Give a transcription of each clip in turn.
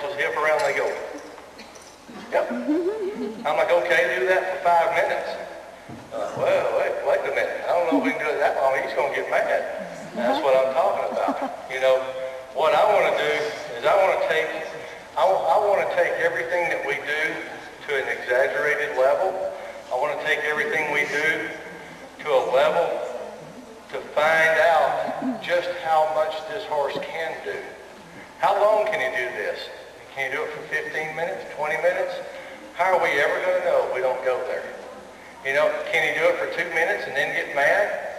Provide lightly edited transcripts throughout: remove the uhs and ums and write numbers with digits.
horse's hip around, they go, yep. I'm like, okay, do that for 5 minutes. Well, wait a minute. I don't know if we can do it that long. He's going to get mad. That's what I'm talking about. You know, what I want to do is I want to take everything that we do to an exaggerated level. I want to take everything we do to a level to find out just how much this horse can do. How long can he do this? Can you do it for 15 minutes, 20 minutes? How are we ever going to know if we don't go there? You know, can he do it for 2 minutes and then get mad?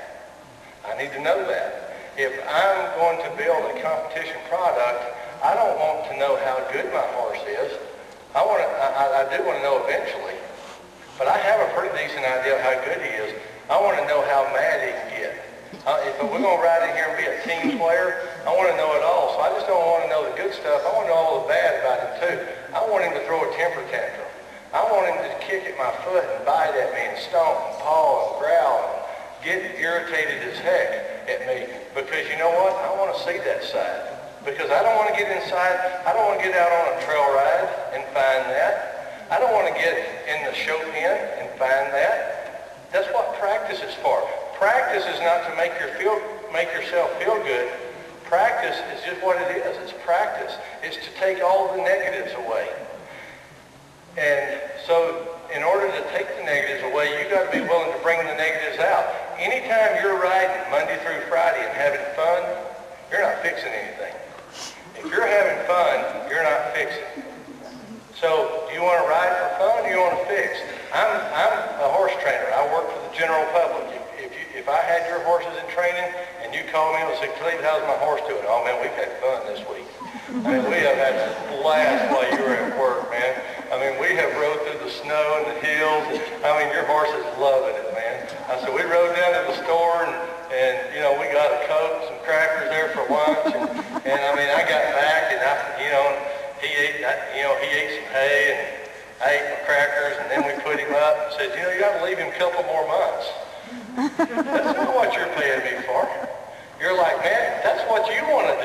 I need to know that. If I'm going to build a competition product, I don't want to know how good my horse is. I do want to know eventually, but I have a pretty decent idea of how good he is. I want to know how mad he can get. If we're going to ride in here and be a team player, I want to know it all. So I just don't want to know the good stuff. I want to know all the bad about him too. I want him to throw a temper tantrum. I want him to kick at my foot and bite at me and stomp and paw and growl and get irritated as heck at me. Because you know what? I want to see that side. Because I don't want to get inside. I don't want to get out on a trail ride and find that. I don't want to get in the show pen and find that. That's what practice is for. Practice is not to make yourself feel good. Practice is just what it is. It's practice. It's to take all the negatives away. And so in order to take the negatives away, you got to be willing to bring the negatives out. Anytime you're riding Monday through Friday and having fun, you're not fixing anything. If you're having fun, you're not fixing. So do you want to ride for fun or do you want to fix? I'm a horse trainer. I work for the general public. If I had your horses in training and you called me and said, Cleve, how's my horse doing? Oh man, we've had fun this week. I mean, we have had a blast while you were at work, man. I mean, we have rode through the snow and the hills. I mean, your horse is loving it, man. I said, we rode down to the store and you know, we got a Coke, some crackers there for lunch. And I mean, I got back and he ate some hay and I ate my crackers and then we put him up and said, you know, you got to leave him a couple more months. That's not what you're paying me for. You're like, man, that's what you want to